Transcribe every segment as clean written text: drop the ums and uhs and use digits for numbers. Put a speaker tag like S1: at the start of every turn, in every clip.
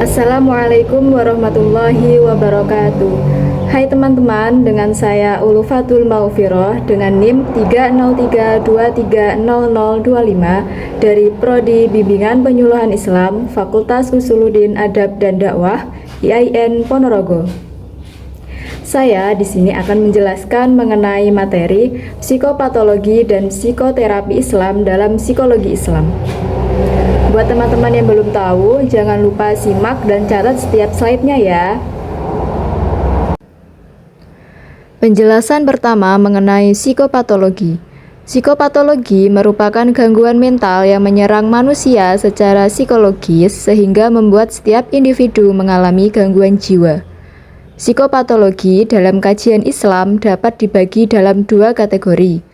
S1: Assalamualaikum warahmatullahi wabarakatuh. Hai teman-teman, dengan saya Ulufatul Maufiroh dengan NIM 303230025 dari Prodi Bimbingan Penyuluhan Islam Fakultas Usuluddin Adab dan Dakwah IAIN Ponorogo. Saya di sini akan menjelaskan mengenai materi psikopatologi dan psikoterapi Islam dalam psikologi Islam. Buat teman-teman yang belum tahu, jangan lupa simak dan catat setiap slide-nya ya. Penjelasan pertama mengenai psikopatologi. Psikopatologi merupakan gangguan mental yang menyerang manusia secara psikologis sehingga membuat setiap individu mengalami gangguan jiwa. Psikopatologi dalam kajian Islam dapat dibagi dalam dua kategori.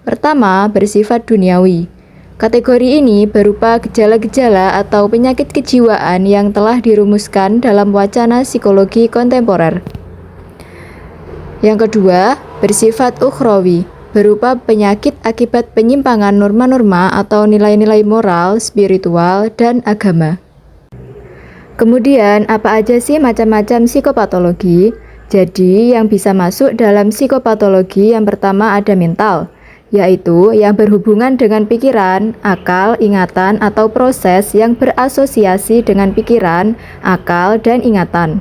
S1: Pertama, bersifat duniawi. Kategori ini berupa gejala-gejala atau penyakit kejiwaan yang telah dirumuskan dalam wacana psikologi kontemporer. Yang kedua, bersifat ukhrawi, berupa penyakit akibat penyimpangan norma-norma atau nilai-nilai moral, spiritual, dan agama. Kemudian, apa aja sih macam-macam psikopatologi? Jadi, yang bisa masuk dalam psikopatologi yang pertama ada mental, yaitu yang berhubungan dengan pikiran, akal, ingatan, atau proses yang berasosiasi dengan pikiran, akal, dan ingatan.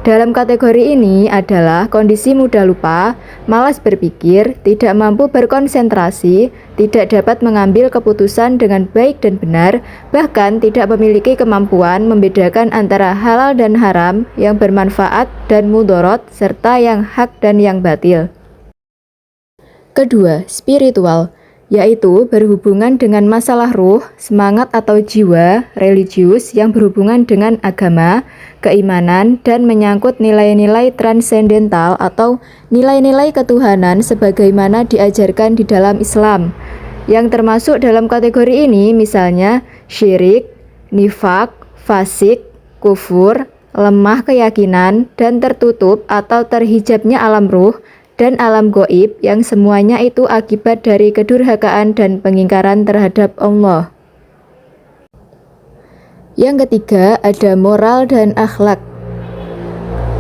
S1: Dalam kategori ini adalah kondisi mudah lupa, malas berpikir, tidak mampu berkonsentrasi, tidak dapat mengambil keputusan dengan baik dan benar, bahkan tidak memiliki kemampuan membedakan antara halal dan haram, yang bermanfaat dan mudorot, serta yang hak dan yang batil. Kedua, spiritual, yaitu berhubungan dengan masalah ruh, semangat atau jiwa, religius yang berhubungan dengan agama, keimanan, dan menyangkut nilai-nilai transendental atau nilai-nilai ketuhanan sebagaimana diajarkan di dalam Islam. Yang termasuk dalam kategori ini misalnya syirik, nifak, fasik, kufur, lemah keyakinan, dan tertutup atau terhijabnya alam ruh, dan alam goib yang semuanya itu akibat dari kedurhakaan dan pengingkaran terhadap Allah. Yang ketiga ada moral dan akhlak.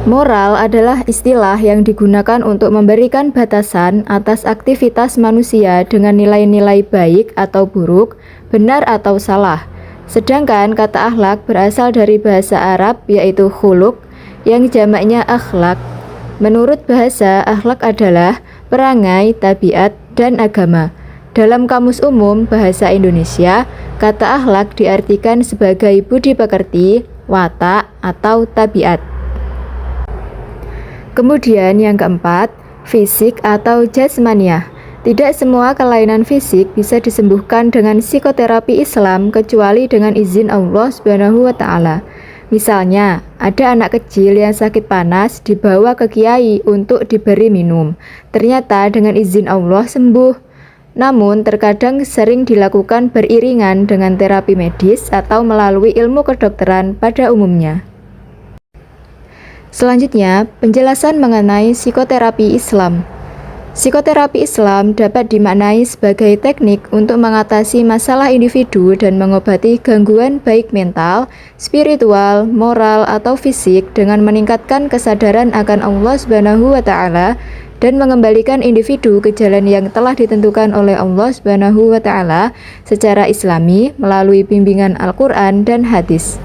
S1: Moral adalah istilah yang digunakan untuk memberikan batasan atas aktivitas manusia dengan nilai-nilai baik atau buruk, benar atau salah. Sedangkan kata akhlak berasal dari bahasa Arab yaitu khuluq yang jamaknya akhlak. Menurut bahasa, akhlak adalah perangai, tabiat, dan agama. Dalam Kamus Umum Bahasa Indonesia, kata akhlak diartikan sebagai budi pekerti, watak, atau tabiat. Kemudian yang keempat, fisik atau jasmaniah. Tidak semua kelainan fisik bisa disembuhkan dengan psikoterapi Islam kecuali dengan izin Allah Subhanahu wa Ta'ala. Misalnya, ada anak kecil yang sakit panas dibawa ke kiai untuk diberi minum. Ternyata dengan izin Allah sembuh. Namun, terkadang sering dilakukan beriringan dengan terapi medis atau melalui ilmu kedokteran pada umumnya. Selanjutnya, penjelasan mengenai psikoterapi Islam. Psikoterapi Islam dapat dimaknai sebagai teknik untuk mengatasi masalah individu dan mengobati gangguan baik mental, spiritual, moral, atau fisik dengan meningkatkan kesadaran akan Allah Subhanahu wa Ta'ala dan mengembalikan individu ke jalan yang telah ditentukan oleh Allah Subhanahu wa Ta'ala secara Islami melalui bimbingan Al-Quran dan hadis.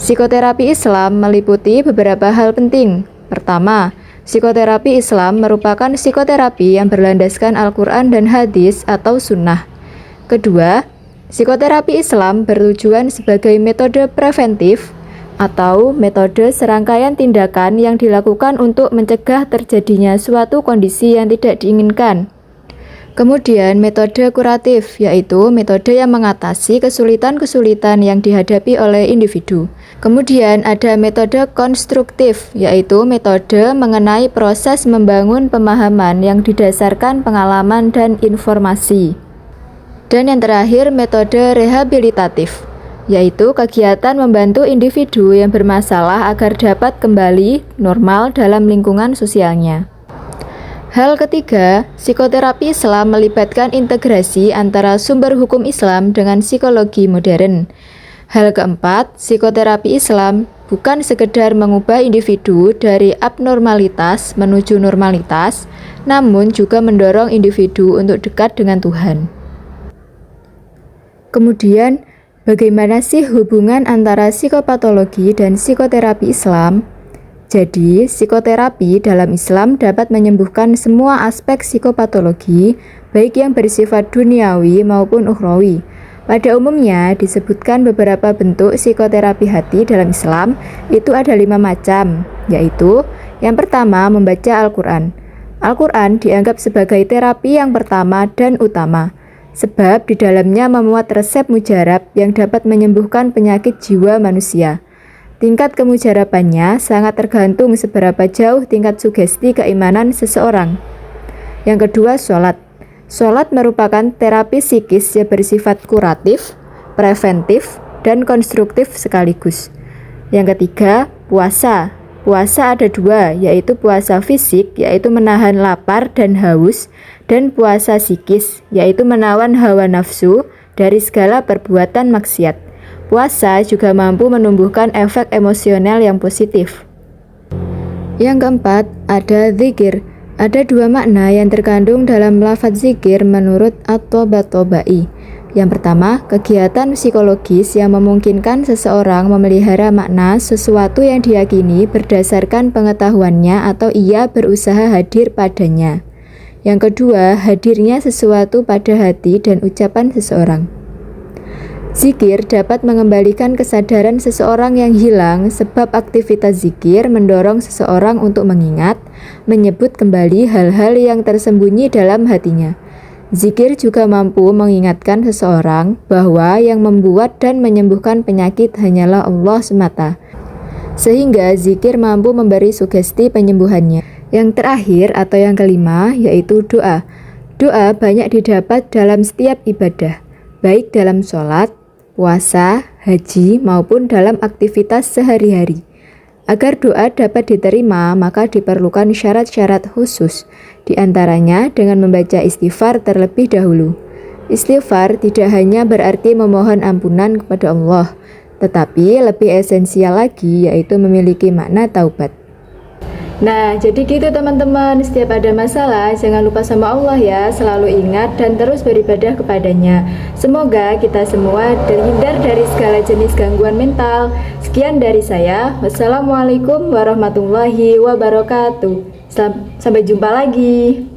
S1: Psikoterapi Islam meliputi beberapa hal penting. Pertama, psikoterapi Islam merupakan psikoterapi yang berlandaskan Al-Quran dan hadis atau sunnah. Kedua, psikoterapi Islam bertujuan sebagai metode preventif atau metode serangkaian tindakan yang dilakukan untuk mencegah terjadinya suatu kondisi yang tidak diinginkan. Kemudian metode kuratif, yaitu metode yang mengatasi kesulitan-kesulitan yang dihadapi oleh individu. Kemudian ada metode konstruktif, yaitu metode mengenai proses membangun pemahaman yang didasarkan pengalaman dan informasi. Dan yang terakhir metode rehabilitatif, yaitu kegiatan membantu individu yang bermasalah agar dapat kembali normal dalam lingkungan sosialnya. Hal ketiga, psikoterapi Islam melibatkan integrasi antara sumber hukum Islam dengan psikologi modern. Hal keempat, psikoterapi Islam bukan sekedar mengubah individu dari abnormalitas menuju normalitas, namun juga mendorong individu untuk dekat dengan Tuhan. Kemudian, bagaimana sih hubungan antara psikopatologi dan psikoterapi Islam? Jadi, psikoterapi dalam Islam dapat menyembuhkan semua aspek psikopatologi, baik yang bersifat duniawi maupun ukhrawi. Pada umumnya, disebutkan beberapa bentuk psikoterapi hati dalam Islam, itu ada 5 macam, yaitu yang pertama, membaca Al-Quran. Al-Quran dianggap sebagai terapi yang pertama dan utama, sebab di dalamnya memuat resep mujarab yang dapat menyembuhkan penyakit jiwa manusia. Tingkat kemujarabannya sangat tergantung seberapa jauh tingkat sugesti keimanan seseorang. Yang kedua, sholat. Sholat merupakan terapi psikis yang bersifat kuratif, preventif, dan konstruktif sekaligus. Yang ketiga, puasa. Puasa ada 2, yaitu puasa fisik, yaitu menahan lapar dan haus, dan puasa psikis, yaitu menawan hawa nafsu dari segala perbuatan maksiat. Puasa juga mampu menumbuhkan efek emosional yang positif. Yang keempat, ada zikir. Ada 2 makna yang terkandung dalam lafaz zikir menurut At-Tabatabai. Yang pertama, kegiatan psikologis yang memungkinkan seseorang memelihara makna sesuatu yang diyakini berdasarkan pengetahuannya atau ia berusaha hadir padanya. Yang kedua, hadirnya sesuatu pada hati dan ucapan seseorang. Zikir dapat mengembalikan kesadaran seseorang yang hilang sebab aktivitas zikir mendorong seseorang untuk mengingat, menyebut kembali hal-hal yang tersembunyi dalam hatinya. Zikir juga mampu mengingatkan seseorang bahwa yang membuat dan menyembuhkan penyakit hanyalah Allah semata. Sehingga zikir mampu memberi sugesti penyembuhannya. Yang terakhir atau yang kelima yaitu doa. Doa banyak didapat dalam setiap ibadah, baik dalam sholat, puasa, haji, maupun dalam aktivitas sehari-hari. Agar doa dapat diterima, maka diperlukan syarat-syarat khusus, di antaranya dengan membaca istighfar terlebih dahulu. Istighfar tidak hanya berarti memohon ampunan kepada Allah, tetapi lebih esensial lagi yaitu memiliki makna taubat. Nah, jadi gitu teman-teman, setiap ada masalah, jangan lupa sama Allah ya, selalu ingat dan terus beribadah kepadanya. Semoga kita semua terhindar dari segala jenis gangguan mental. Sekian dari saya, wassalamualaikum warahmatullahi wabarakatuh. Sampai jumpa lagi.